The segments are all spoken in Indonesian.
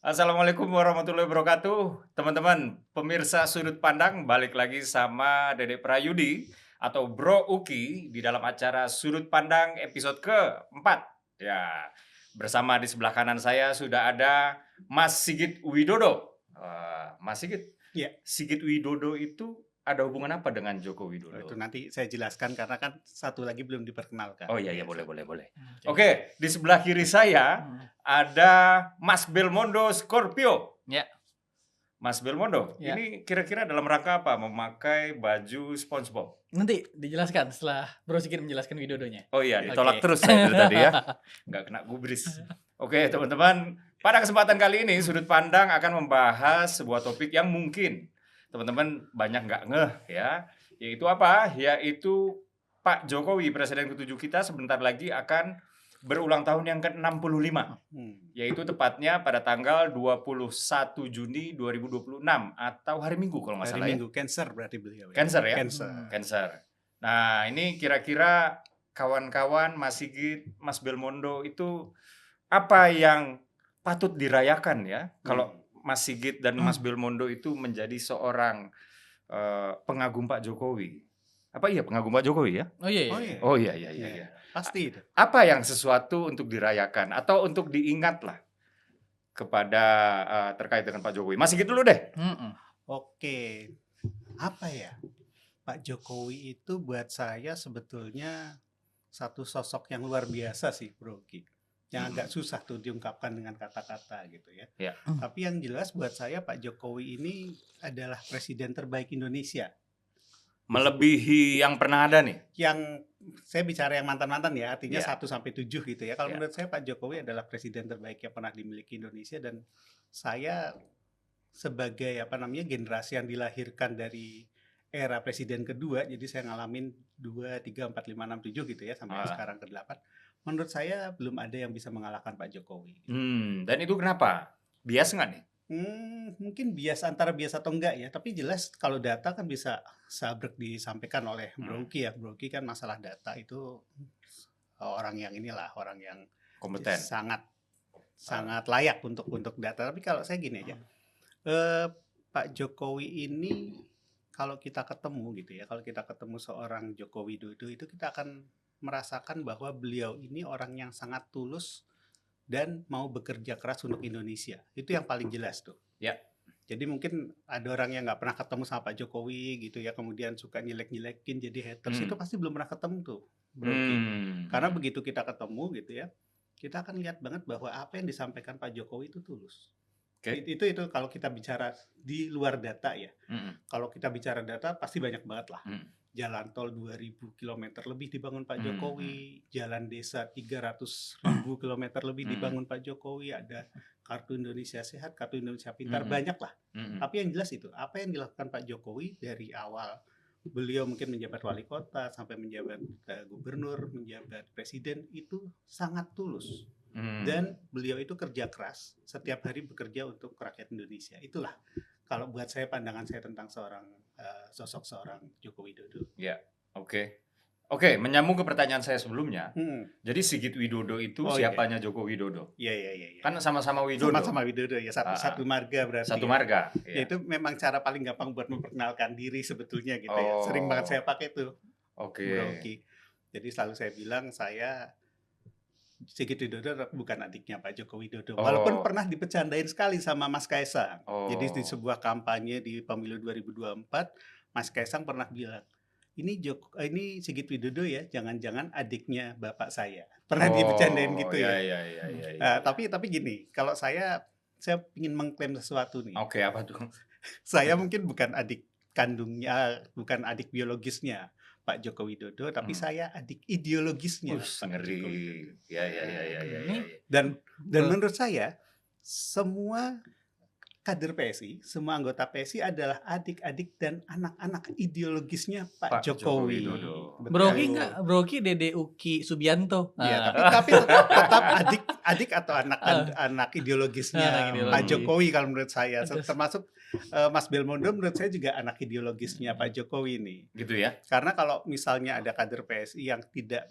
Assalamualaikum warahmatullahi wabarakatuh. Teman-teman, pemirsa sudut pandang balik lagi sama Dede Prayudi atau Bro Uki di dalam acara Sudut Pandang episode keempat. Ya, bersama di sebelah kanan saya sudah ada Mas Sigit Widodo. Mas Sigit, Iya. Sigit Widodo itu ada hubungan apa dengan Joko Widodo? Itu nanti saya jelaskan karena kan satu lagi belum diperkenalkan. Oh iya, boleh. Oke. Oke, di sebelah kiri saya ada Mas Belmondo Scorpio. Ya. Mas Belmondo, Ya. ini kira-kira dalam rangka apa memakai baju SpongeBob? Nanti dijelaskan setelah Bro Sigit menjelaskan Widodonya. Oh iya, ditolak Oke. terus saya dari tadi ya. Nggak kena gubris. Oke, teman-teman, pada kesempatan kali ini Sudut Pandang akan membahas sebuah topik yang mungkin teman-teman banyak nggak ngeh ya. Yaitu apa? Yaitu Pak Jokowi, Presiden ke-7 kita sebentar lagi akan berulang tahun yang ke-65. Yaitu tepatnya pada tanggal 21 Juni 2026 atau hari Minggu kalau nggak Hari salah Minggu, Cancer berarti beliau ya. Cancer ya? Cancer. Cancer. Nah, ini kira-kira kawan-kawan Mas Sigit, Mas Belmondo itu apa yang patut dirayakan ya? Kalau Mas Sigit dan Mas Belmondo itu menjadi seorang pengagum Pak Jokowi. Apa iya pengagum Pak Jokowi ya? Oh iya. Oh iya. Oh iya. Iya. Pasti itu. Apa yang sesuatu untuk dirayakan atau untuk diingat lah kepada terkait dengan Pak Jokowi? Mas Sigit dulu deh. Oke. Apa ya? Pak Jokowi itu buat saya sebetulnya satu sosok yang luar biasa sih, Bro Ki. Yang agak susah tuh diungkapkan dengan kata-kata gitu ya. Ya. Tapi yang jelas buat saya Pak Jokowi ini adalah presiden terbaik Indonesia. Melebihi yang pernah ada nih. Yang saya bicara yang mantan-mantan ya, artinya Ya. 1 sampai 7 gitu ya. Kalau Ya. menurut saya Pak Jokowi adalah presiden terbaik yang pernah dimiliki Indonesia, dan saya sebagai generasi yang dilahirkan dari era presiden kedua, jadi saya ngalamin 2, 3, 4, 5, 6, 7 gitu ya sampai sekarang ke-8. Menurut saya belum ada yang bisa mengalahkan Pak Jokowi. Dan itu kenapa? Bias nggak nih? Mungkin antara biasa atau enggak ya, tapi jelas kalau data kan bisa sabrek disampaikan oleh Bro Uki ya. Bro Uki kan masalah data itu orang yang Kompeten. sangat layak untuk data. Tapi kalau saya gini aja, Pak Jokowi ini kalau kita ketemu gitu ya, kalau kita ketemu seorang Joko Widodo itu kita akan merasakan bahwa beliau ini orang yang sangat tulus dan mau bekerja keras untuk Indonesia. Itu yang paling jelas tuh. Ya. Jadi mungkin ada orang yang nggak pernah ketemu sama Pak Jokowi gitu ya, kemudian suka nyelek-nyelekin jadi haters, itu pasti belum pernah ketemu tuh, Bro Ki. Karena begitu kita ketemu gitu ya, kita akan lihat banget bahwa apa yang disampaikan Pak Jokowi itu tulus. Itu kalau kita bicara di luar data ya. Kalau kita bicara data pasti banyak banget lah. Jalan tol 2.000 km lebih dibangun Pak Jokowi, jalan desa 300.000 km lebih dibangun Pak Jokowi, ada kartu Indonesia Sehat, kartu Indonesia Pintar, banyak lah. Tapi yang jelas itu, apa yang dilakukan Pak Jokowi dari awal beliau mungkin menjabat wali kota sampai menjabat gubernur, menjabat presiden, itu sangat tulus. Dan beliau itu kerja keras, setiap hari bekerja untuk rakyat Indonesia. Itulah kalau buat saya pandangan saya tentang sosok seorang Joko Widodo. Ya, oke. Menyambung ke pertanyaan saya sebelumnya. Jadi Sigit Widodo itu siapanya Joko Widodo? Iya. Kan sama-sama Widodo. Sama-sama Widodo ya, satu marga berarti. Satu marga. Ya, itu memang cara paling gampang buat memperkenalkan diri sebetulnya gitu ya. Sering banget saya pakai tuh. Oke. Jadi selalu saya bilang Sigit Widodo bukan adiknya Pak Joko Widodo. Walaupun pernah dipecandain sekali sama Mas Kaisang. Jadi di sebuah kampanye di pemilu 2024, Mas Kaisang pernah bilang, ini Sigit Widodo ya, jangan-jangan adiknya bapak saya. Pernah dipecandain gitu ya. Iya. Tapi gini, kalau saya ingin mengklaim sesuatu nih. Oke, apa tuh? Saya mungkin bukan adik kandungnya, bukan adik biologisnya Pak Joko Widodo, tapi saya adik ideologisnya. Ngeri. Ya. Dan menurut saya semua kader PSI, semua anggota PSI adalah adik-adik dan anak-anak ideologisnya Pak Jokowi. Bro Ki Dede Uki Subianto. Iya, tapi tetap adik atau anak ideologisnya Pak Jokowi kalau menurut saya. Termasuk Mas Belmondo menurut saya juga anak ideologisnya Pak Jokowi nih. Gitu ya. Karena kalau misalnya ada kader PSI yang tidak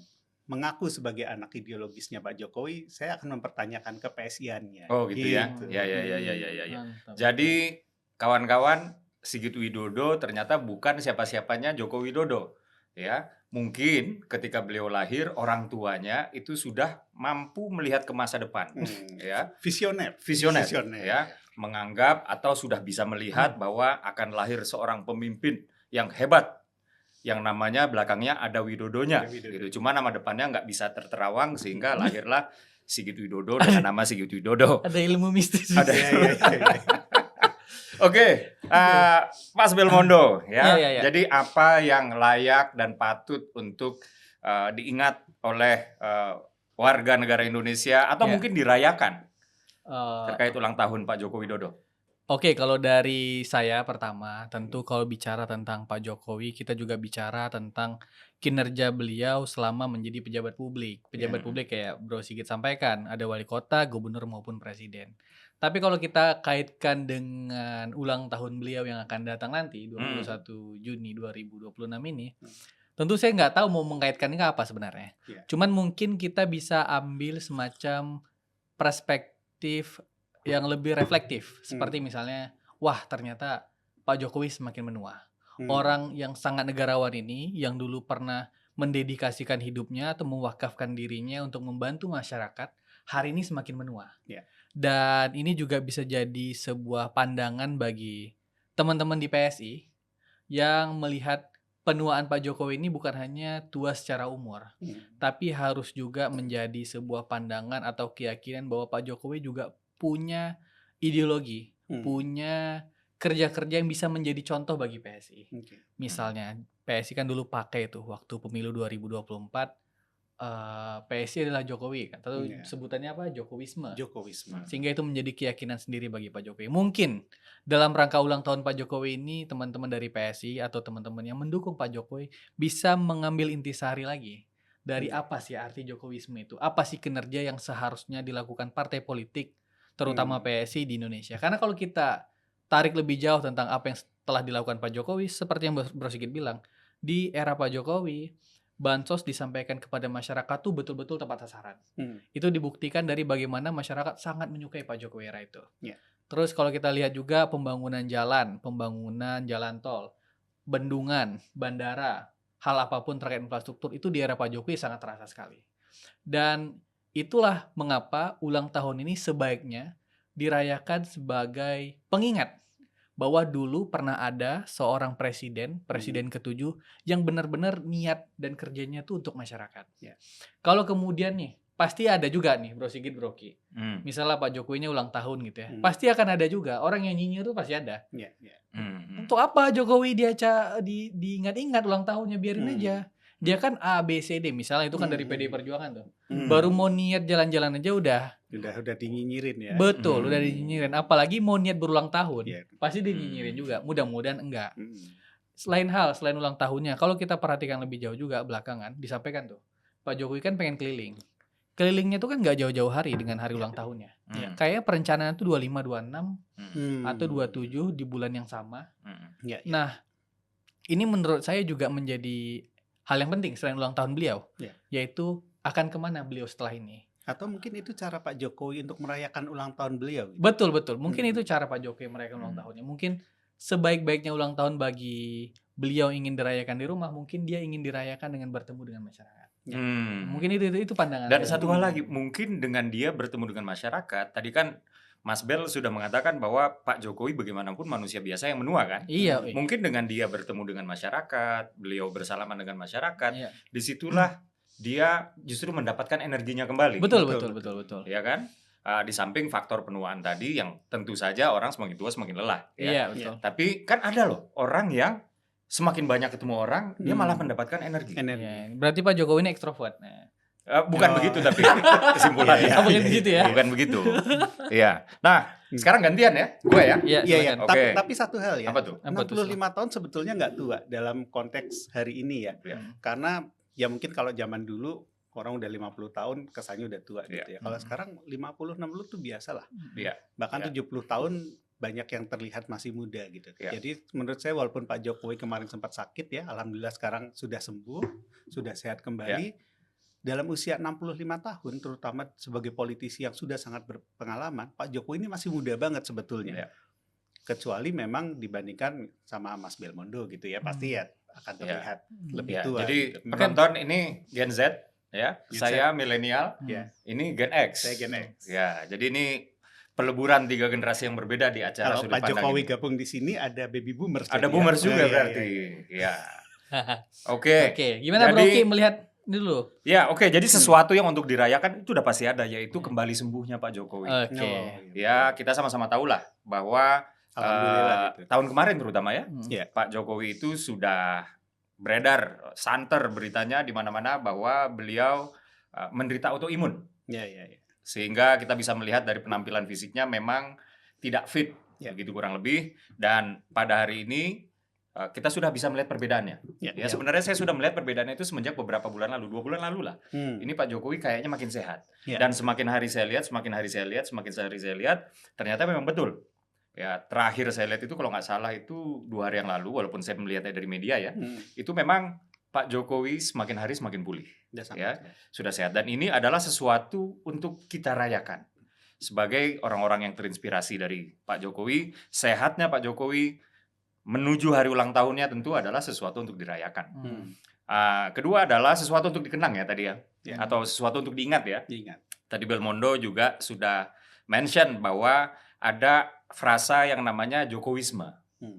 mengaku sebagai anak ideologisnya Pak Jokowi, saya akan mempertanyakan kePSI-annya. Oh gitu ya. Gitu. Ya. Mantap. Jadi kawan-kawan, Sigit Widodo ternyata bukan siapa-siapanya Joko Widodo. Ya, mungkin ketika beliau lahir orang tuanya itu sudah mampu melihat ke masa depan. Ya, Visioner. visioner, ya, menganggap atau sudah bisa melihat bahwa akan lahir seorang pemimpin yang hebat, yang namanya belakangnya ada Widodonya, Ada Widodo. gitu. Cuma nama depannya nggak bisa terterawang sehingga lahirlah Sigit Widodo dengan nama Sigit Widodo. Ada ilmu mistis. Ada. Iya. Oke, Mas Belmondo, ya. Iya. Jadi apa yang layak dan patut untuk diingat oleh warga negara Indonesia atau Iya. mungkin dirayakan Eh, terkait ulang tahun Pak Joko Widodo? Oke, kalau dari saya pertama, tentu kalau bicara tentang Pak Jokowi, kita juga bicara tentang kinerja beliau selama menjadi pejabat publik. Pejabat Iya. publik kayak Bro Sigit sampaikan, ada wali kota, gubernur maupun presiden. Tapi kalau kita kaitkan dengan ulang tahun beliau yang akan datang nanti, 21 Juni 2026 ini, tentu saya nggak tahu mau mengkaitkannya ke apa sebenarnya. Iya. Cuman mungkin kita bisa ambil semacam perspektif yang lebih reflektif, seperti misalnya, wah ternyata Pak Jokowi semakin menua. Orang yang sangat negarawan ini, yang dulu pernah mendedikasikan hidupnya atau mewakafkan dirinya untuk membantu masyarakat, hari ini semakin menua. Ya. Dan ini juga bisa jadi sebuah pandangan bagi teman-teman di PSI yang melihat penuaan Pak Jokowi ini bukan hanya tua secara umur, tapi harus juga menjadi sebuah pandangan atau keyakinan bahwa Pak Jokowi juga punya ideologi, punya kerja-kerja yang bisa menjadi contoh bagi PSI. Misalnya PSI kan dulu pakai tuh waktu pemilu 2024, PSI adalah Jokowi kan, atau sebutannya apa? Jokowisme. Sehingga itu menjadi keyakinan sendiri bagi Pak Jokowi. Mungkin dalam rangka ulang tahun Pak Jokowi ini, teman-teman dari PSI atau teman-teman yang mendukung Pak Jokowi bisa mengambil intisari lagi. Dari apa sih arti Jokowisme itu? Apa sih kinerja yang seharusnya dilakukan partai politik, terutama PSI di Indonesia? Karena kalau kita tarik lebih jauh tentang apa yang telah dilakukan Pak Jokowi, seperti yang Bro Sigit bilang, di era Pak Jokowi, bansos disampaikan kepada masyarakat tuh betul-betul tepat sasaran. Itu dibuktikan dari bagaimana masyarakat sangat menyukai Pak Jokowi era itu. Terus kalau kita lihat juga pembangunan jalan tol, bendungan, bandara, hal apapun terkait infrastruktur itu di era Pak Jokowi sangat terasa sekali. Dan itulah mengapa ulang tahun ini sebaiknya dirayakan sebagai pengingat bahwa dulu pernah ada seorang presiden ke-7 yang benar-benar niat dan kerjanya tuh untuk masyarakat. Kalau kemudian nih, pasti ada juga nih Bro Sigit, Bro Ki. Misalnya Pak Jokowinya ulang tahun gitu ya. Pasti akan ada juga orang yang nyinyir tuh pasti ada. Untuk apa Jokowi diingat-ingat ulang tahunnya, biarin aja. Dia kan A, B, C, D misalnya, itu kan dari PDI Perjuangan tuh. Baru mau niat jalan-jalan aja udah dinyinyirin ya. Betul, udah dinyinyirin. Apalagi mau niat berulang tahun, pasti dinyinyirin juga. Mudah-mudahan enggak. Selain ulang tahunnya, kalau kita perhatikan lebih jauh juga belakangan, disampaikan tuh, Pak Jokowi kan pengen keliling. Kelilingnya tuh kan nggak jauh-jauh hari dengan hari ulang tahunnya. Kayaknya perencanaan tuh 25, 26 atau 27 di bulan yang sama. Nah, ini menurut saya juga menjadi hal yang penting selain ulang tahun beliau, yaitu akan kemana beliau setelah ini. Atau mungkin itu cara Pak Jokowi untuk merayakan ulang tahun beliau. Betul. Mungkin itu cara Pak Jokowi merayakan ulang tahunnya. Mungkin sebaik-baiknya ulang tahun bagi beliau ingin dirayakan di rumah, mungkin dia ingin dirayakan dengan bertemu dengan masyarakat. Mungkin itu pandangan. Dan satu hal lagi, mungkin dengan dia bertemu dengan masyarakat, tadi kan Mas Bel sudah mengatakan bahwa Pak Jokowi bagaimanapun manusia biasa yang menua kan. Iya. Mungkin dengan dia bertemu dengan masyarakat, beliau bersalaman dengan masyarakat, disitulah dia justru mendapatkan energinya kembali. Betul. Ya kan? Di samping faktor penuaan tadi yang tentu saja orang semakin tua semakin lelah. Iya, betul. Tapi kan ada loh orang yang semakin banyak ketemu orang, dia malah mendapatkan energi. Berarti Pak Jokowi ini ekstrovert. Bukan begitu tapi kesimpulannya. Bukan begitu ya? Bukan begitu. Iya. Nah, sekarang gantian ya, gue ya. Iya. Oke. Tapi satu hal ya. Apa tuh? 65 tahun sebetulnya nggak tua dalam konteks hari ini ya. Karena ya mungkin kalau zaman dulu orang udah 50 tahun kesannya udah tua gitu ya. Kalau sekarang 50 60 tuh biasa lah. Bahkan 70 tahun banyak yang terlihat masih muda gitu. Jadi menurut saya walaupun Pak Jokowi kemarin sempat sakit ya, alhamdulillah sekarang sudah sembuh, sudah sehat kembali. dalam usia 65 tahun, terutama sebagai politisi yang sudah sangat berpengalaman, Pak Jokowi ini masih muda banget sebetulnya. Ya. Kecuali memang dibandingkan sama Mas Belmondo gitu ya, pasti ya akan terlihat lebih Ya, tua. jadi gitu. penonton ini Gen Z ya, Gen saya milenial, Ya, ini Gen X. saya Gen X. Ya, jadi ini peleburan 3 generasi yang berbeda di acara Kalau sudut Pak pandang Jokowi ini. gabung di sini ada baby boomers. Ada jadi ya. boomers juga Iya, iya, berarti. iya. Ya. Oke. Oke, gimana Bro Jadi- Ki melihat ini dulu? Ya, oke. Jadi sesuatu yang untuk dirayakan itu udah pasti ada, yaitu kembali sembuhnya Pak Jokowi. Oke. Oh, Ya, kita sama-sama tahu lah bahwa Alhamdulillah gitu. tahun kemarin terutama ya, Iya. Pak Jokowi itu sudah beredar santer beritanya di mana-mana bahwa beliau menderita autoimun. Iya, iya, iya. Sehingga kita bisa melihat dari penampilan fisiknya memang tidak fit, Ya. begitu kurang lebih. Dan pada hari ini kita sudah bisa melihat perbedaannya. Ya, sebenarnya saya sudah melihat perbedaannya itu semenjak beberapa bulan lalu, 2 bulan lalu lah. Ini Pak Jokowi kayaknya makin sehat. Ya. Dan semakin hari saya lihat, ternyata memang betul. Ya, terakhir saya lihat itu kalau nggak salah itu 2 hari yang lalu, walaupun saya melihatnya dari media ya, itu memang Pak Jokowi semakin hari semakin pulih. Udah sangat Ya. sehat. Sudah sehat. Dan ini adalah sesuatu untuk kita rayakan. Sebagai orang-orang yang terinspirasi dari Pak Jokowi, sehatnya Pak Jokowi menuju hari ulang tahunnya tentu adalah sesuatu untuk dirayakan. Kedua adalah sesuatu untuk dikenang ya tadi ya, Ya. atau sesuatu untuk diingat ya. Diingat. Tadi Belmondo juga sudah mention bahwa ada frasa yang namanya Jokowisme.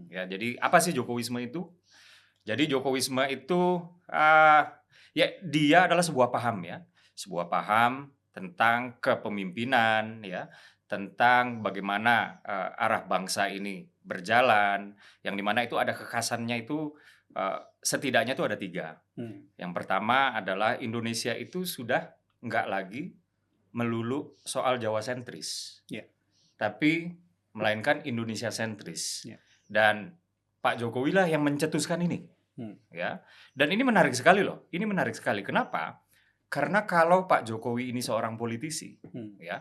Ya, jadi apa sih Jokowisme itu? Jadi Jokowisme itu ya dia adalah sebuah paham ya, sebuah paham tentang kepemimpinan ya, tentang bagaimana arah bangsa ini berjalan, yang dimana itu ada kekhasannya itu setidaknya itu ada 3. Yang pertama adalah Indonesia itu sudah nggak lagi melulu soal Jawa sentris, Ya. tapi melainkan Indonesia sentris. Ya. Dan Pak Jokowi lah yang mencetuskan ini, ya. Dan ini menarik sekali loh. Ini menarik sekali. Kenapa? Karena kalau Pak Jokowi ini seorang politisi, ya,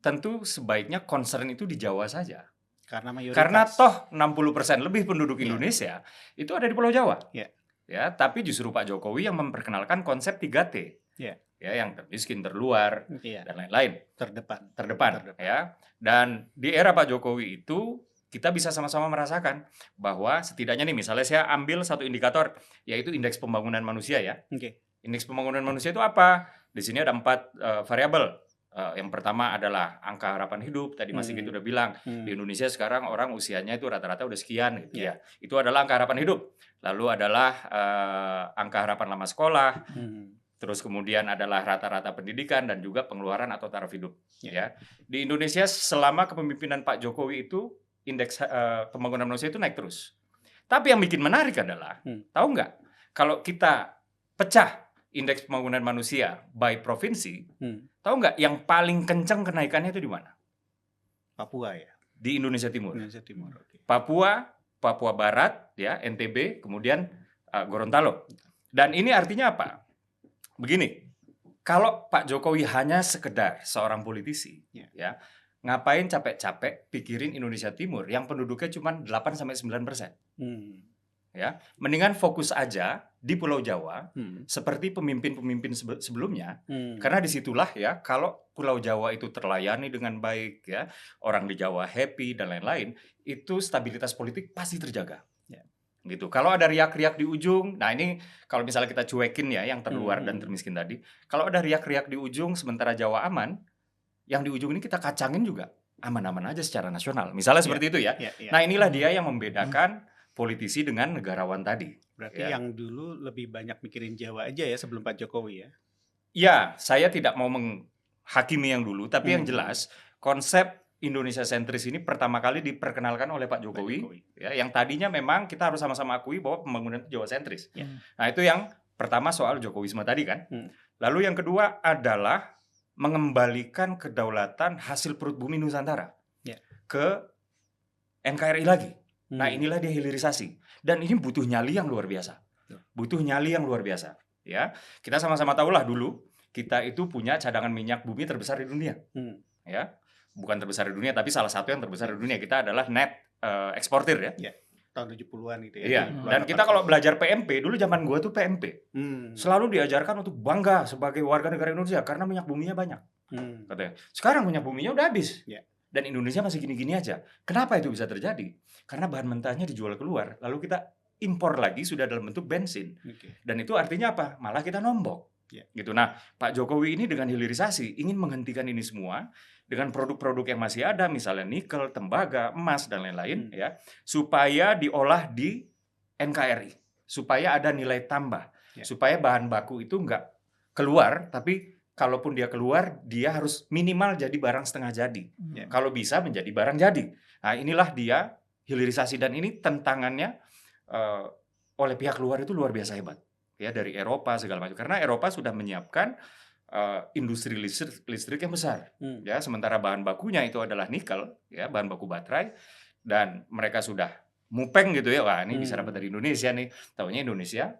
tentu sebaiknya concern itu di Jawa saja. Karena mayoritas. Karena toh 60% lebih penduduk Iya. Indonesia itu ada di Pulau Jawa. Iya. Ya, tapi justru Pak Jokowi yang memperkenalkan konsep 3T. Iya. Ya, yang termiskin, terluar, Iya. dan lain-lain. Terdepan. Terdepan. Ya. Dan di era Pak Jokowi itu kita bisa sama-sama merasakan bahwa setidaknya nih misalnya saya ambil satu indikator yaitu indeks pembangunan manusia ya. Oke. Indeks pembangunan manusia itu apa? Di sini ada 4 variabel. Yang pertama adalah angka harapan hidup. Tadi Mas Sigit udah bilang di Indonesia sekarang orang usianya itu rata-rata udah sekian gitu ya. Itu adalah angka harapan hidup. Lalu adalah angka harapan lama sekolah. Terus kemudian adalah rata-rata pendidikan dan juga pengeluaran atau taraf hidup. Ya. Di Indonesia selama kepemimpinan Pak Jokowi itu indeks pembangunan manusia itu naik terus. Tapi yang bikin menarik adalah, tahu nggak? Kalau kita pecah indeks pembangunan manusia by provinsi, tahu nggak yang paling kencang kenaikannya itu di mana? Papua ya. Di Indonesia Timur. Indonesia Timur. Oke. Papua Barat, ya NTB, kemudian Gorontalo. Dan ini artinya apa? Begini, kalau Pak Jokowi hanya sekedar seorang politisi, ya ngapain capek-capek pikirin Indonesia Timur yang penduduknya cuma 8-9%. Ya, mendingan fokus aja di Pulau Jawa seperti pemimpin-pemimpin sebelumnya, karena disitulah ya kalau Pulau Jawa itu terlayani dengan baik ya, orang di Jawa happy dan lain-lain, itu stabilitas politik pasti terjaga. Gitu. Kalau ada riak-riak di ujung, nah ini kalau misalnya kita cuekin ya yang terluar dan termiskin tadi, kalau ada riak-riak di ujung sementara Jawa aman, yang di ujung ini kita kacangin juga aman-aman aja secara nasional. Misalnya seperti itu ya. Nah inilah dia yang membedakan politisi dengan negarawan tadi. Berarti yang dulu lebih banyak mikirin Jawa aja ya sebelum Pak Jokowi ya? Ya, saya tidak mau menghakimi yang dulu, tapi yang jelas konsep Indonesia sentris ini pertama kali diperkenalkan oleh Pak Jokowi. Ya, yang tadinya memang kita harus sama-sama akui bahwa pembangunan itu Jawa sentris. Nah itu yang pertama soal Jokowisme tadi kan. Lalu yang kedua adalah mengembalikan kedaulatan hasil perut bumi Nusantara ke NKRI lagi. Nah inilah dia hilirisasi. Dan ini butuh nyali yang luar biasa. Butuh nyali yang luar biasa. Ya, kita sama-sama tahulah dulu kita itu punya cadangan minyak bumi terbesar di dunia. Ya, bukan terbesar di dunia, tapi salah satu yang terbesar di dunia. Kita adalah net eksportir ya. tahun 70-an gitu ya. Iya, 70-an, dan kita 80-an. kalau belajar PMP, dulu zaman gua tuh PMP. Selalu diajarkan untuk bangga sebagai warga negara Indonesia karena minyak buminya banyak, katanya. Sekarang minyak buminya udah habis. Ya. Dan Indonesia masih gini-gini aja. Kenapa itu bisa terjadi? Karena bahan mentahnya dijual keluar, lalu kita impor lagi sudah dalam bentuk bensin. Oke. Dan itu artinya apa? Malah kita nombok. Ya. Gitu. Nah, Pak Jokowi ini dengan hilirisasi ingin menghentikan ini semua dengan produk-produk yang masih ada, misalnya nikel, tembaga, emas dan lain-lain, ya, supaya diolah di NKRI, supaya ada nilai tambah, Ya. supaya bahan baku itu nggak keluar, tapi kalaupun dia keluar, dia harus minimal jadi barang setengah jadi. Ya. Kalau bisa menjadi barang jadi. Nah, inilah dia hilirisasi, dan ini tentangannya oleh pihak luar itu luar biasa hebat. Ya, dari Eropa segala macam. Karena Eropa sudah menyiapkan industri listrik yang besar. Ya, sementara bahan bakunya itu adalah nikel, ya, bahan baku baterai, dan mereka sudah mupeng gitu ya. Wah, ini bisa dapat dari Indonesia nih. Taunya Indonesia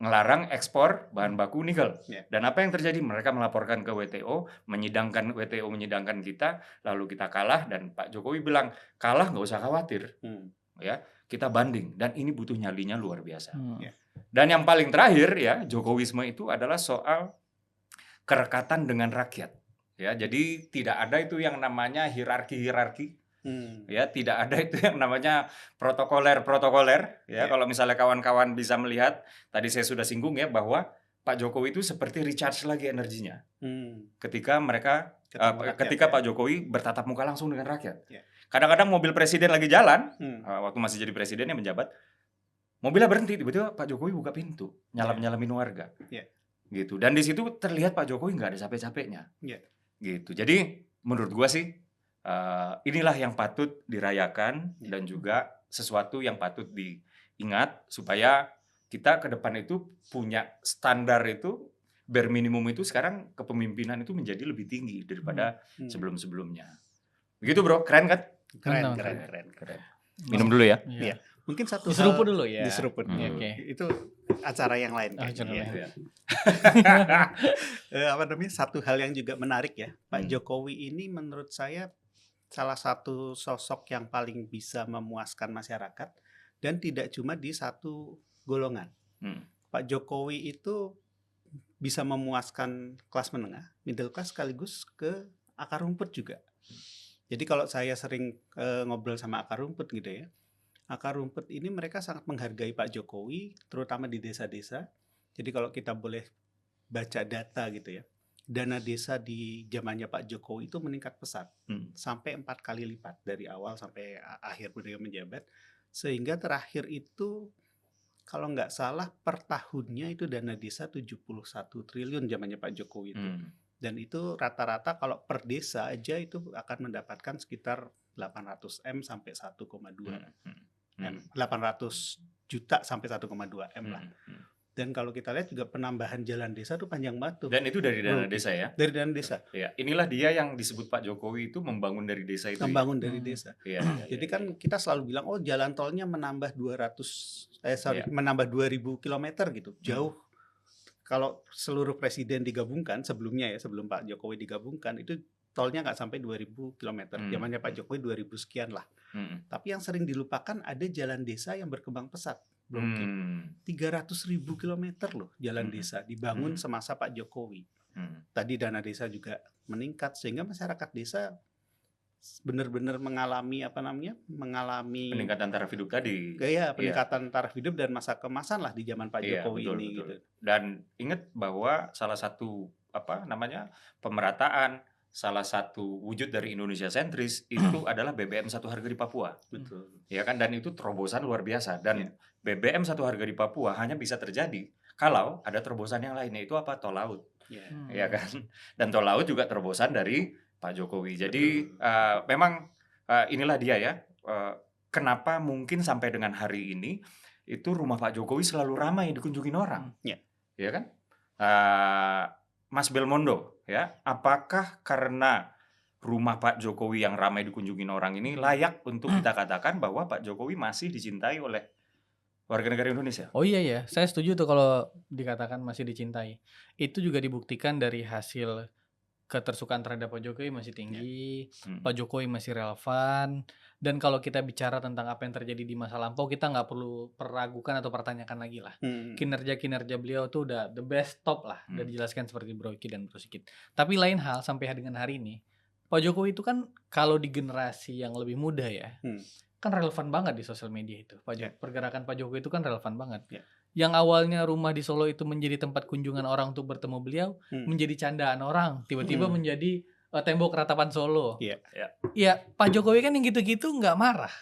ngelarang ekspor bahan baku nikel. Ya. Dan apa yang terjadi? Mereka melaporkan ke WTO, WTO menyidangkan kita, lalu kita kalah, dan Pak Jokowi bilang, kalah nggak usah khawatir. Ya, kita banding, dan ini butuh nyalinya luar biasa. Ya. Dan yang paling terakhir, ya, Jokowisme itu adalah soal kerekatan dengan rakyat. Ya, jadi tidak ada itu yang namanya hierarki. Ya, tidak ada itu yang namanya protokoler. Ya, kalau misalnya kawan-kawan bisa melihat, tadi saya sudah singgung ya bahwa Pak Jokowi itu seperti recharge lagi energinya. Ketika Pak Jokowi bertatap muka langsung dengan rakyat. Ya. Kadang-kadang mobil presiden lagi jalan, waktu masih jadi presidennya menjabat, mobilnya berhenti, tiba-tiba Pak Jokowi buka pintu, nyalamin warga. Yeah. Gitu. Dan di situ terlihat Pak Jokowi nggak ada capek-capeknya. Yeah. Gitu. Jadi menurut gua sih inilah yang patut dirayakan, dan juga sesuatu yang patut diingat supaya kita ke depan itu punya standar itu, bare minimum itu sekarang kepemimpinan itu menjadi lebih tinggi daripada sebelum-sebelumnya. Begitu bro, keren kan? Keren. Minum dulu ya. Iya. Mungkin satu diseruput dulu ya. Diseruput. Oke. Itu acara yang lain. Ya. Satu hal yang juga menarik ya, Pak Jokowi ini menurut saya salah satu sosok yang paling bisa memuaskan masyarakat, dan tidak cuma di satu golongan. Pak Jokowi itu bisa memuaskan kelas menengah, middle class, sekaligus ke akar rumput juga. Jadi kalau saya sering ngobrol sama akar rumput gitu ya, akar rumput ini mereka sangat menghargai Pak Jokowi, terutama di desa-desa. Jadi kalau kita boleh baca data gitu ya, dana desa di zamannya Pak Jokowi itu meningkat pesat, sampai 4 kali lipat dari awal sampai akhir beliau menjabat. Sehingga terakhir itu kalau nggak salah per tahunnya itu dana desa 71 triliun zamannya Pak Jokowi itu. Dan itu rata-rata kalau per desa aja itu akan mendapatkan sekitar 800 M sampai 1,2 M. 800 juta sampai 1,2 M lah. Dan kalau kita lihat juga penambahan jalan desa itu panjang banget tuh. Dan itu dari dana desa ya? Dari dana desa. Ya, inilah dia yang disebut Pak Jokowi itu membangun dari desa itu. Membangun dari desa. Jadi kan kita selalu bilang, oh jalan tolnya menambah 2000 kilometer gitu. Jauh. Kalau seluruh presiden digabungkan sebelumnya ya, sebelum Pak Jokowi digabungkan, itu tolnya nggak sampai 2000 km. Zamannya Pak Jokowi 2000 sekian lah. Tapi yang sering dilupakan ada jalan desa yang berkembang pesat. 300.000 kilometer loh jalan desa dibangun semasa Pak Jokowi. Tadi dana desa juga meningkat, sehingga masyarakat desa benar-benar mengalami peningkatan taraf hidup tadi. Peningkatan taraf hidup dan masa kemasan lah di zaman Pak Jokowi ini. Betul. Gitu. Dan ingat bahwa salah satu pemerataan, salah satu wujud dari Indonesia sentris itu adalah BBM satu harga di Papua. Betul. Ya kan, dan itu terobosan luar biasa, dan BBM satu harga di Papua hanya bisa terjadi kalau ada terobosan yang lain, yaitu apa? Tol laut. Ya kan? Dan tol laut juga terobosan dari Pak Jokowi. Jadi memang inilah dia ya. Kenapa mungkin sampai dengan hari ini itu rumah Pak Jokowi selalu ramai dikunjungin orang. Ya kan? Mas Belmondo ya, apakah karena rumah Pak Jokowi yang ramai dikunjungin orang ini layak untuk kita katakan bahwa Pak Jokowi masih dicintai oleh warga negara Indonesia? Oh iya ya, saya setuju tuh kalau dikatakan masih dicintai. Itu juga dibuktikan dari hasil ketersukaan terhadap Pak Jokowi masih tinggi, Hmm. Pak Jokowi masih relevan, dan kalau kita bicara tentang apa yang terjadi di masa lampau, kita nggak perlu peragukan atau pertanyakan lagi lah. Kinerja beliau tuh udah the best, top lah, udah dijelaskan seperti Bro Iki dan Bro Sigit. Tapi lain hal sampai dengan hari ini, Pak Jokowi itu kan kalau di generasi yang lebih muda ya, kan relevan banget di sosial media itu. Pergerakan Pak Jokowi itu kan relevan banget. Yang awalnya rumah di Solo itu menjadi tempat kunjungan orang untuk bertemu beliau, menjadi candaan orang, tiba-tiba menjadi tembok ratapan Solo. Ya, Pak Jokowi kan yang gitu-gitu nggak marah.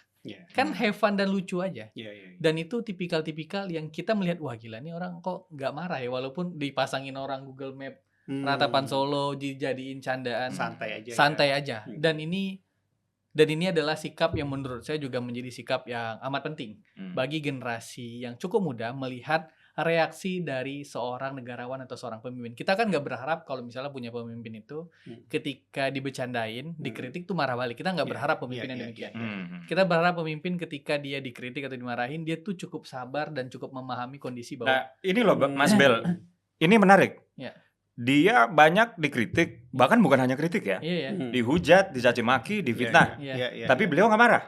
Kan have fun dan lucu aja. Dan itu tipikal-tipikal yang kita melihat, wah gila nih orang kok nggak marah ya, walaupun dipasangin orang Google Map ratapan Solo, dijadiin candaan, santai aja. Dan ini adalah sikap yang menurut saya juga menjadi sikap yang amat penting bagi generasi yang cukup muda melihat reaksi dari seorang negarawan atau seorang pemimpin. Kita kan nggak berharap kalau misalnya punya pemimpin itu ketika dibecandain, dikritik tuh marah balik. Kita nggak berharap pemimpin yang demikian. Kita berharap pemimpin ketika dia dikritik atau dimarahin, dia tuh cukup sabar dan cukup memahami kondisi bahwa. Nah, ini loh Mas Bel, ini menarik. Dia banyak dikritik, bahkan bukan hanya kritik ya, dihujat, dicaci maki, difitnah. Tapi beliau nggak marah.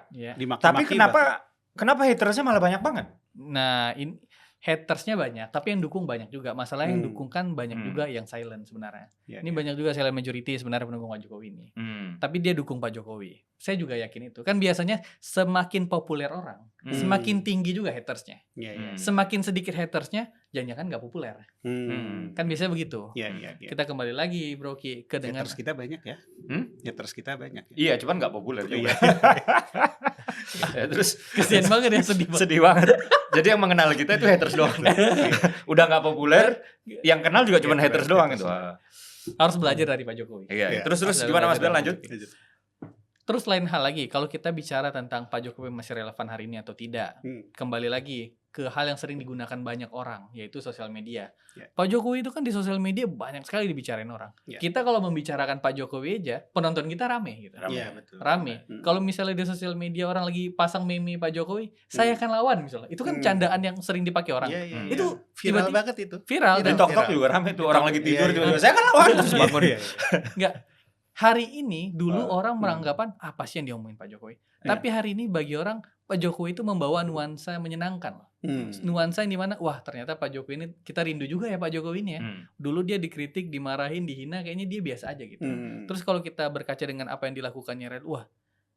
Tapi kenapa hatersnya malah banyak banget? Nah, hatersnya banyak, tapi yang dukung banyak juga. Masalah yang dukung kan banyak juga yang silent sebenarnya. Ini banyak juga silent majority sebenarnya pendukung Pak Jokowi ini. Tapi dia dukung Pak Jokowi. Saya juga yakin itu. Kan biasanya semakin populer orang, semakin tinggi juga hatersnya. Semakin sedikit hatersnya, jangan-jangan nggak populer. Kan biasanya begitu. Kita kembali lagi Bro Ki ke dengan haters kita banyak ya. Haters kita banyak. Iya, cuman nggak populer juga. Terus kesian banget ya, sedih banget. Jadi yang mengenal kita itu haters doang. Udah nggak populer, yang kenal juga cuma haters doang itu. Harus belajar dari Pak Jokowi. Iya. Terus gimana Mas Bel, lanjut? Terus lain hal lagi, kalau kita bicara tentang Pak Jokowi masih relevan hari ini atau tidak, kembali lagi ke hal yang sering digunakan banyak orang, yaitu sosial media. Pak Jokowi itu kan di sosial media banyak sekali dibicarain orang. Kita kalau membicarakan Pak Jokowi aja, penonton kita rame gitu. Rame. Kalau misalnya di sosial media orang lagi pasang meme Pak Jokowi, saya akan lawan misalnya. Itu kan candaan yang sering dipakai orang. Itu viral banget itu. Viral. Di TikTok juga rame tuh, orang lagi tidur juga. Saya akan lawan terus bangun. Enggak. Hari ini dulu orang beranggapan apa sih yang diomongin Pak Jokowi. Tapi hari ini bagi orang Pak Jokowi itu membawa nuansa menyenangkan. Nuansa yang dimana wah ternyata Pak Jokowi ini kita rindu juga ya Pak Jokowi ini ya. Dulu dia dikritik, dimarahin, dihina, kayaknya dia biasa aja gitu. Terus kalau kita berkaca dengan apa yang dilakukannya, wah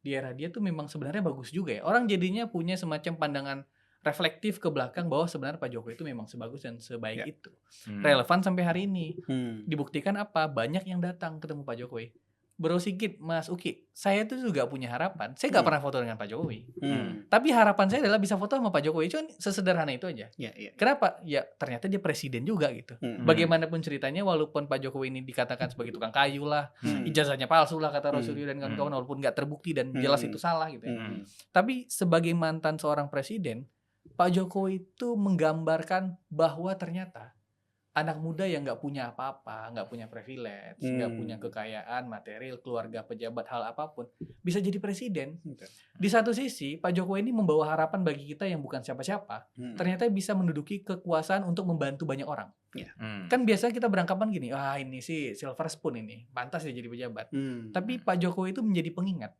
di era dia tuh memang sebenarnya bagus juga ya. Orang jadinya punya semacam pandangan reflektif ke belakang bahwa sebenarnya Pak Jokowi itu memang sebagus dan sebaik itu. Relevan sampai hari ini. Dibuktikan apa? Banyak yang datang ketemu Pak Jokowi. Bro Sigit, Mas Uki, saya tuh juga punya harapan. Saya gak pernah foto dengan Pak Jokowi. Tapi harapan saya adalah bisa foto sama Pak Jokowi. Cuma sesederhana itu aja. Kenapa? Ya ternyata dia presiden juga gitu. Bagaimanapun ceritanya, walaupun Pak Jokowi ini dikatakan sebagai tukang kayu lah, ijazahnya palsu lah kata Rosulio dan kawan-kawan, walaupun gak terbukti dan jelas itu salah gitu ya. Tapi sebagai mantan seorang presiden, Pak Jokowi itu menggambarkan bahwa ternyata anak muda yang nggak punya apa-apa, nggak punya privilege, nggak punya kekayaan, material, keluarga, pejabat, hal apapun, bisa jadi presiden. Di satu sisi, Pak Jokowi ini membawa harapan bagi kita yang bukan siapa-siapa, ternyata bisa menduduki kekuasaan untuk membantu banyak orang. Kan biasanya kita beranggapan gini, ini sih silver spoon ini, pantas ya jadi pejabat. Tapi Pak Jokowi itu menjadi pengingat.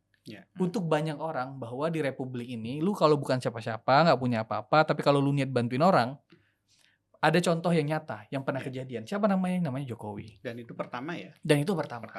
Untuk banyak orang bahwa di republik ini, lu kalau bukan siapa-siapa, nggak punya apa-apa, tapi kalau lu niat bantuin orang, ada contoh yang nyata yang pernah kejadian. Siapa namanya? Namanya Jokowi. Dan itu pertama ya. Dan itu pertama.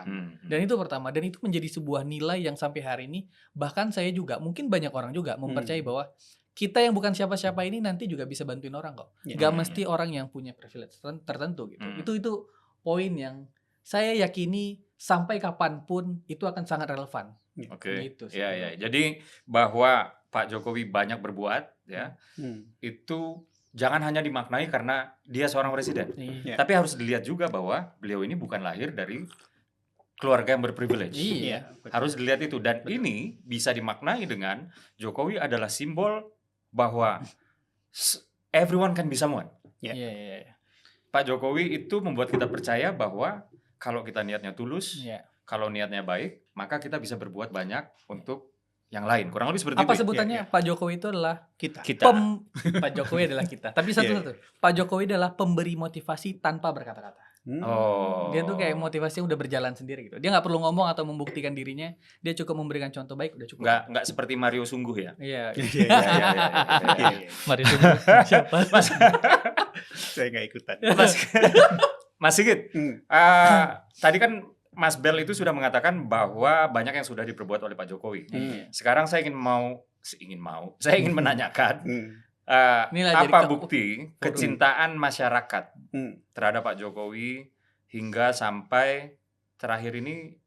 Dan itu menjadi sebuah nilai yang sampai hari ini bahkan saya juga mungkin banyak orang juga mempercayai bahwa kita yang bukan siapa-siapa ini nanti juga bisa bantuin orang kok. Gak mesti orang yang punya privilege tertentu gitu. Itu poin yang saya yakini sampai kapanpun itu akan sangat relevan. Gitu sih. Ya. Jadi bahwa Pak Jokowi banyak berbuat ya. Itu jangan hanya dimaknai karena dia seorang presiden. Tapi harus dilihat juga bahwa beliau ini bukan lahir dari keluarga yang berprivilege. Harus dilihat itu. Dan ini bisa dimaknai dengan Jokowi adalah simbol bahwa everyone can be someone. Pak Jokowi itu membuat kita percaya bahwa kalau kita niatnya tulus, kalau niatnya baik, maka kita bisa berbuat banyak untuk yang lain. Kurang lebih seperti apa itu. sebutannya? Pak Jokowi itu adalah kita. Pak Jokowi adalah kita. Tapi satu-satu. Pak Jokowi adalah pemberi motivasi tanpa berkata-kata. Oh. Dia tuh kayak motivasinya udah berjalan sendiri gitu. Dia nggak perlu ngomong atau membuktikan dirinya, dia cukup memberikan contoh baik udah cukup. Nggak seperti Mario Sungguh ya? Iya. Iya, Iya, iya, iya, iya, iya. Mari tunggu siapa? Mas, Saya nggak ikutan. Mas Sigit, Hmm. tadi kan Mas Bel itu sudah mengatakan bahwa banyak yang sudah diperbuat oleh Pak Jokowi. Sekarang saya saya ingin menanyakan Inilah jadi apa bukti forum. kecintaan masyarakat Hmm. terhadap Pak Jokowi hingga sampai terakhir ini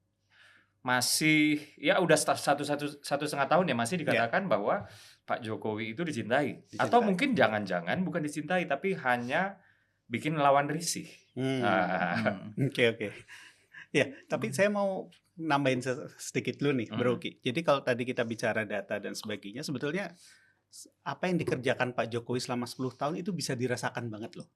masih ya udah satu setengah tahun ya masih dikatakan bahwa Pak Jokowi itu dicintai. Atau mungkin jangan-jangan bukan dicintai tapi hanya bikin lawan risih. Oke. Ya, tapi saya mau nambahin sedikit dulu nih, Bro Uki. Jadi kalau tadi kita bicara data dan sebagainya, sebetulnya apa yang dikerjakan Pak Jokowi selama 10 tahun itu bisa dirasakan banget loh.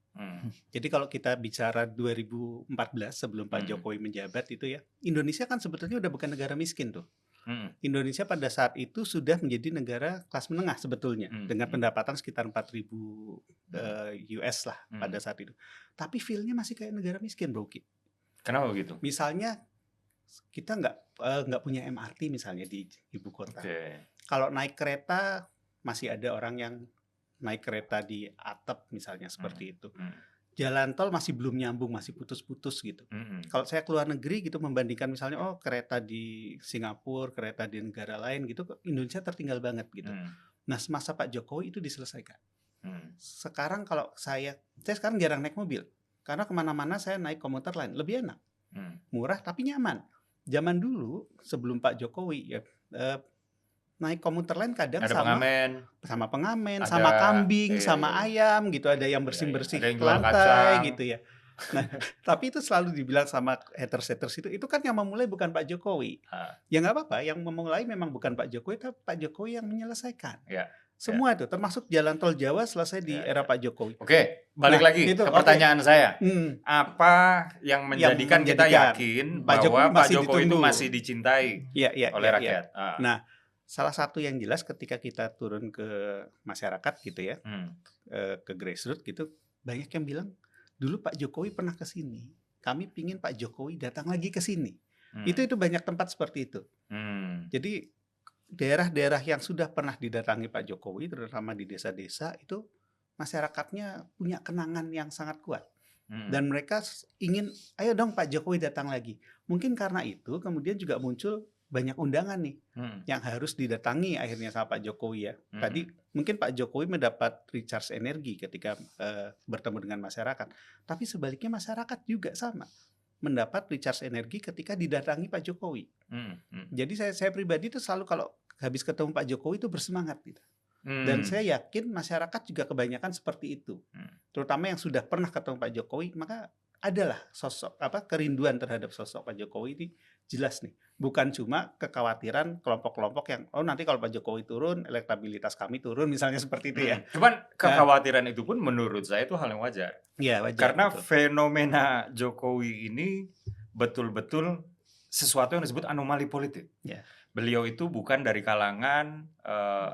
Jadi kalau kita bicara 2014 sebelum Pak Jokowi menjabat itu ya, Indonesia kan sebetulnya udah bukan negara miskin tuh. Indonesia pada saat itu sudah menjadi negara kelas menengah sebetulnya dengan pendapatan sekitar 4.000 US lah pada saat itu. Tapi feel-nya masih kayak negara miskin, Bro Uki. Kenapa begitu? Misalnya kita nggak punya MRT misalnya di ibu kota. Kalau naik kereta masih ada orang yang naik kereta di atap misalnya seperti itu. Jalan tol masih belum nyambung, masih putus-putus gitu. Kalau saya keluar negeri gitu membandingkan misalnya kereta di Singapura, kereta di negara lain gitu, Indonesia tertinggal banget gitu. Nah, semasa Pak Jokowi itu diselesaikan. Sekarang kalau saya sekarang jarang naik mobil. Karena kemana-mana saya naik komuter lain, lebih enak, murah tapi nyaman. Zaman dulu sebelum Pak Jokowi ya naik komuter lain kadang ada sama pengamen, ada, sama kambing, sama ayam gitu, ada yang bersih-bersih lantai gitu ya. Nah, tapi itu selalu dibilang sama haters itu kan yang memulai bukan Pak Jokowi. Ya nggak apa-apa, yang memulai memang bukan Pak Jokowi, tapi Pak Jokowi yang menyelesaikan. Semua itu termasuk jalan tol Jawa selesai di era Pak Jokowi. Oke, balik lagi ke pertanyaan saya. Apa yang menjadikan kita yakin bahwa Pak Jokowi itu masih dicintai oleh rakyat? Nah, salah satu yang jelas ketika kita turun ke masyarakat gitu ya, ke grassroots gitu, banyak yang bilang dulu Pak Jokowi pernah ke sini. Kami pingin Pak Jokowi datang lagi ke sini. Itu banyak tempat seperti itu. Jadi daerah-daerah yang sudah pernah didatangi Pak Jokowi, terutama di desa-desa itu masyarakatnya punya kenangan yang sangat kuat. Dan mereka ingin, ayo dong Pak Jokowi datang lagi. Mungkin karena itu kemudian juga muncul banyak undangan nih yang harus didatangi akhirnya sama Pak Jokowi ya. Tadi mungkin Pak Jokowi mendapat recharge energi ketika bertemu dengan masyarakat. Tapi sebaliknya masyarakat juga sama mendapat recharge energi ketika didatangi Pak Jokowi. Jadi saya pribadi itu selalu kalau habis ketemu Pak Jokowi itu bersemangat gitu. Dan saya yakin masyarakat juga kebanyakan seperti itu. Terutama yang sudah pernah ketemu Pak Jokowi, maka adalah sosok kerinduan terhadap sosok Pak Jokowi ini jelas nih. Bukan cuma kekhawatiran kelompok-kelompok yang nanti kalau Pak Jokowi turun, elektabilitas kami turun misalnya seperti itu ya. Cuman kekhawatiran itu pun menurut saya itu hal yang wajar. Iya, wajar. Karena fenomena Jokowi ini betul-betul sesuatu yang disebut anomali politik. Beliau itu bukan dari kalangan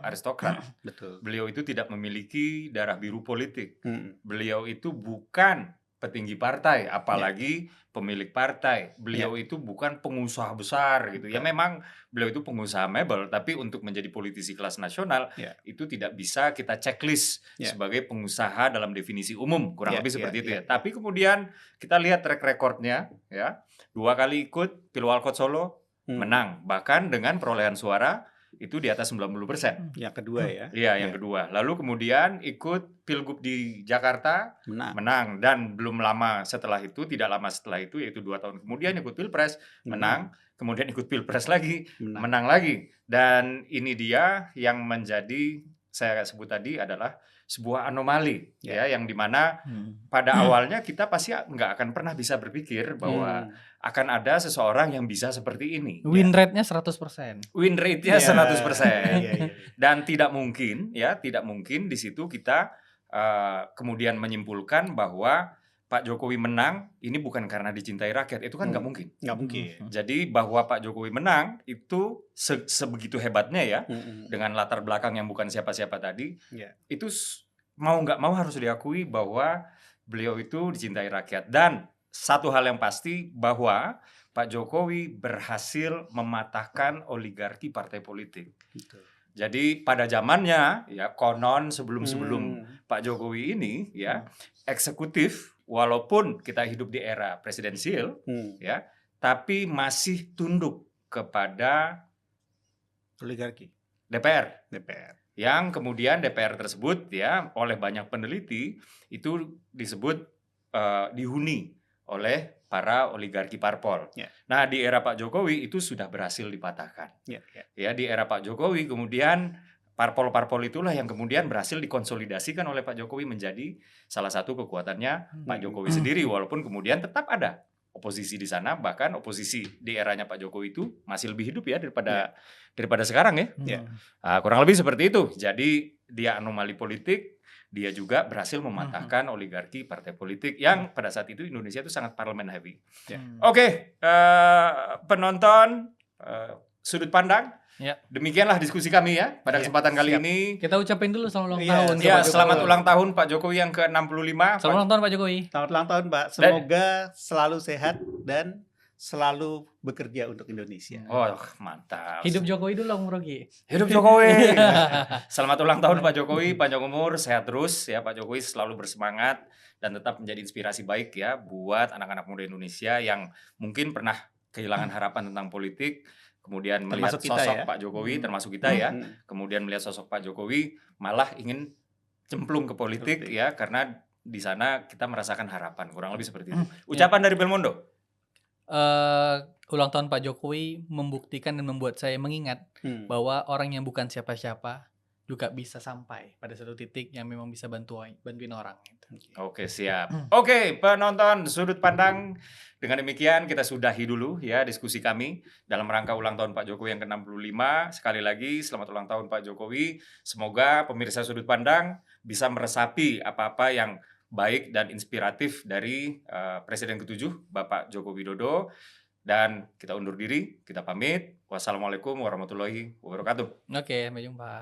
aristokrat. Betul. Beliau itu tidak memiliki darah biru politik. Beliau itu bukan petinggi partai, apalagi pemilik partai. Beliau itu bukan pengusaha besar gitu. Ya memang beliau itu pengusaha mebel, tapi untuk menjadi politisi kelas nasional itu tidak bisa kita checklist sebagai pengusaha dalam definisi umum, kurang lebih seperti itu ya. Tapi kemudian kita lihat track recordnya ya, 2 kali ikut Pilwalkot Solo menang, bahkan dengan perolehan suara itu di atas 90%. Yang kedua ya. Iya, yang kedua. Lalu kemudian ikut Pilgub di Jakarta, menang. Dan belum lama setelah itu, tidak lama setelah itu, yaitu 2 tahun kemudian ikut Pilpres, menang. Kemudian ikut Pilpres lagi, menang lagi. Dan ini dia yang menjadi, saya sebut tadi adalah sebuah anomali, ya, yang dimana pada awalnya kita pasti nggak akan pernah bisa berpikir bahwa akan ada seseorang yang bisa seperti ini. Win rate-nya 100%. Win rate-nya 100%. Dan tidak mungkin di situ kita kemudian menyimpulkan bahwa Pak Jokowi menang ini bukan karena dicintai rakyat. Itu kan nggak mungkin. Nggak mungkin. Jadi bahwa Pak Jokowi menang itu sebegitu hebatnya ya, dengan latar belakang yang bukan siapa-siapa tadi, itu mau nggak mau harus diakui bahwa beliau itu dicintai rakyat. Dan satu hal yang pasti bahwa Pak Jokowi berhasil mematahkan oligarki partai politik. Betul. Jadi pada zamannya ya konon sebelum Pak Jokowi ini ya eksekutif walaupun kita hidup di era presidensial ya tapi masih tunduk kepada Oligarki DPR. Yang kemudian DPR tersebut ya oleh banyak peneliti itu disebut dihuni oleh para oligarki parpol. Nah di era Pak Jokowi itu sudah berhasil dipatahkan. Ya di era Pak Jokowi kemudian parpol-parpol itulah yang kemudian berhasil dikonsolidasikan oleh Pak Jokowi menjadi salah satu kekuatannya Pak Jokowi sendiri walaupun kemudian tetap ada oposisi di sana, bahkan oposisi di eranya Pak Jokowi itu masih lebih hidup ya daripada sekarang ya. Kurang lebih seperti itu. Jadi dia anomali politik, dia juga berhasil mematahkan oligarki partai politik yang pada saat itu Indonesia itu sangat parlemen heavy. Oke, penonton sudut pandang. Demikianlah diskusi kami ya pada kesempatan kali ini. Kita ucapin dulu selamat ulang tahun. Ya, selamat ulang tahun Pak Jokowi yang ke-65. Selamat ulang tahun Pak Jokowi. Selamat ulang tahun Pak. Semoga selalu sehat dan selalu bekerja untuk Indonesia. Oh, mantap. Hidup Jokowi dulu Om Rogi. Hidup Jokowi. Selamat ulang tahun Pak Jokowi, panjang umur, sehat terus ya Pak Jokowi, selalu bersemangat dan tetap menjadi inspirasi baik ya buat anak-anak muda Indonesia yang mungkin pernah kehilangan harapan tentang politik. Kemudian melihat sosok Pak Jokowi, termasuk kita ya, kemudian melihat sosok Pak Jokowi malah ingin cemplung ke politik ya, karena di sana kita merasakan harapan, kurang lebih seperti itu. Ucapan dari Belmondo. Ulang tahun Pak Jokowi membuktikan dan membuat saya mengingat bahwa orang yang bukan siapa-siapa juga bisa sampai pada satu titik yang memang bisa bantuin orang. Oke, siap. Oke, penonton sudut pandang. Dengan demikian kita sudahi dulu ya diskusi kami dalam rangka ulang tahun Pak Jokowi yang ke-65. Sekali lagi selamat ulang tahun Pak Jokowi. Semoga pemirsa sudut pandang bisa meresapi apa-apa yang baik dan inspiratif dari Presiden ke-7 Bapak Joko Widodo. Dan kita undur diri, kita pamit. Wassalamualaikum warahmatullahi wabarakatuh. Oke, sampai jumpa.